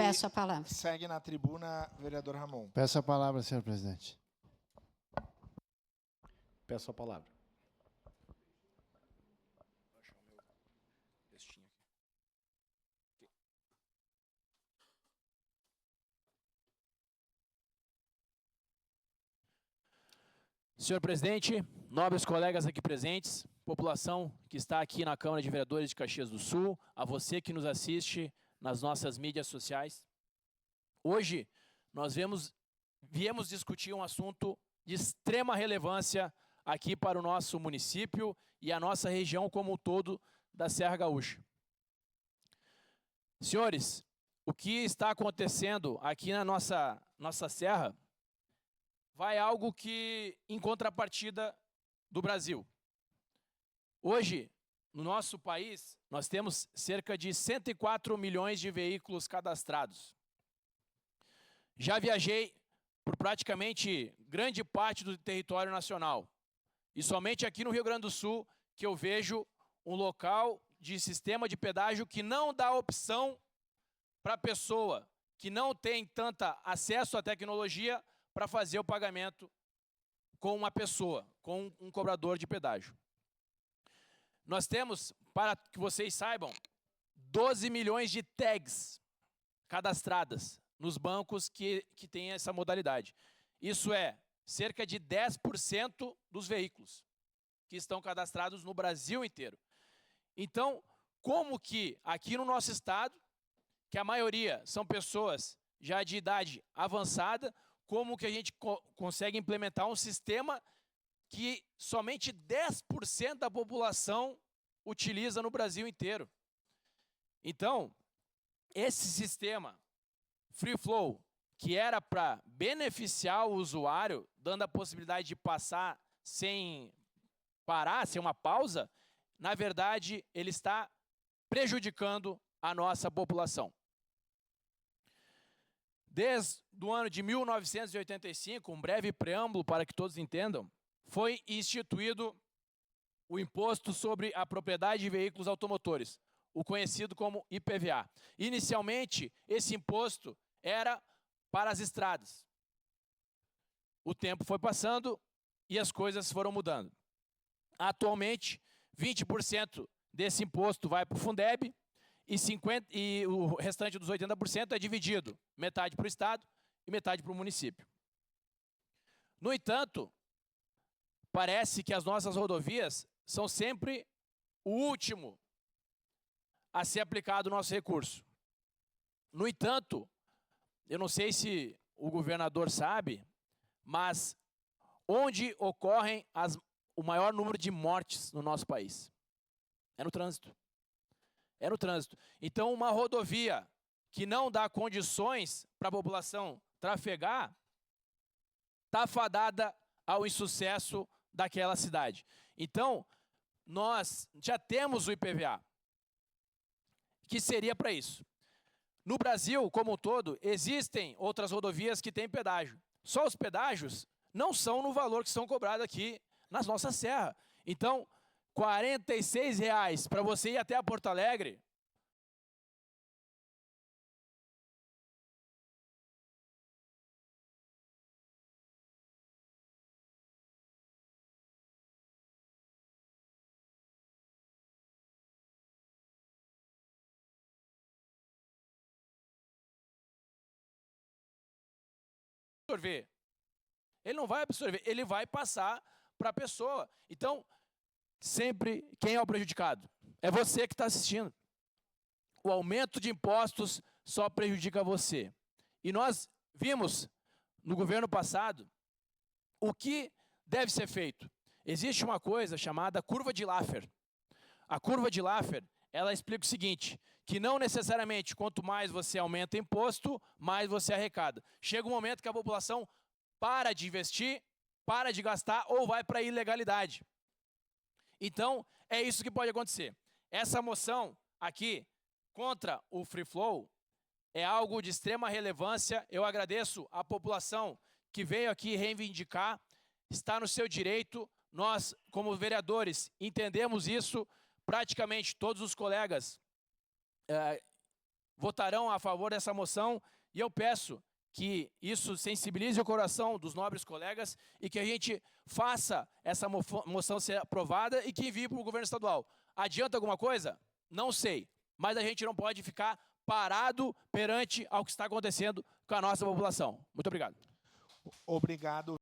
peço a palavra. Segue na tribuna, vereador Ramon. Peço a palavra, senhor presidente. Peço a palavra. Senhor presidente, nobres colegas aqui presentes, população que está aqui na Câmara de Vereadores de Caxias do Sul, a você que nos assiste nas nossas mídias sociais. Hoje, nós viemos discutir um assunto de extrema relevância aqui para o nosso município e a nossa região como um todo da Serra Gaúcha. Senhores, o que está acontecendo aqui na nossa serra vai algo que, em contrapartida do Brasil. Hoje, no nosso país, nós temos cerca de 104 milhões de veículos cadastrados. Já viajei por praticamente grande parte do território nacional. E somente aqui no Rio Grande do Sul que eu vejo um local de sistema de pedágio que não dá opção para a pessoa que não tem tanta acesso à tecnologia para fazer o pagamento com uma pessoa, com um cobrador de pedágio. Nós temos, para que vocês saibam, 12 milhões de tags cadastradas nos bancos que têm essa modalidade. Isso é cerca de 10% dos veículos que estão cadastrados no Brasil inteiro. Então, como que aqui no nosso estado, que a maioria são pessoas já de idade avançada, como que a gente consegue implementar um sistema que somente 10% da população utiliza no Brasil inteiro? Então, esse sistema Free Flow, que era para beneficiar o usuário, dando a possibilidade de passar sem parar, sem uma pausa, na verdade, ele está prejudicando a nossa população. Desde o ano de 1985, um breve preâmbulo para que todos entendam, foi instituído o Imposto sobre a Propriedade de Veículos Automotores, o conhecido como IPVA. Inicialmente, esse imposto era para as estradas. O tempo foi passando e as coisas foram mudando. Atualmente, 20% desse imposto vai para o Fundeb, e o restante dos 80% é dividido, metade para o Estado e metade para o município. No entanto, parece que as nossas rodovias são sempre o último a ser aplicado o nosso recurso. No entanto, eu não sei se o governador sabe, mas onde ocorrem o maior número de mortes no nosso país? É no trânsito. É no trânsito. Então, uma rodovia que não dá condições para a população trafegar, está fadada ao insucesso daquela cidade. Então, nós já temos o IPVA, que seria para isso. No Brasil, como um todo, existem outras rodovias que têm pedágio. Só os pedágios não são no valor que são cobrados aqui na nossa serra. Então, R$ 46 para você ir até a Porto Alegre, absorver. Ele não vai absorver, ele vai passar para a pessoa. Então, sempre quem é o prejudicado? É você que está assistindo. O aumento de impostos só prejudica você. E nós vimos no governo passado o que deve ser feito. Existe uma coisa chamada curva de Laffer. A curva de Laffer, ela explica o seguinte, que não necessariamente quanto mais você aumenta imposto, mais você arrecada. Chega um momento que a população para de investir, para de gastar ou vai para a ilegalidade. Então, é isso que pode acontecer. Essa moção aqui contra o Free Flow é algo de extrema relevância. Eu agradeço a população que veio aqui reivindicar, está no seu direito. Nós, como vereadores, entendemos isso. Praticamente todos os colegas votarão a favor dessa moção e eu peço que isso sensibilize o coração dos nobres colegas e que a gente faça essa moção ser aprovada e que envie para o governo estadual. Adianta alguma coisa? Não sei, mas a gente não pode ficar parado perante ao que está acontecendo com a nossa população. Muito obrigado. Obrigado.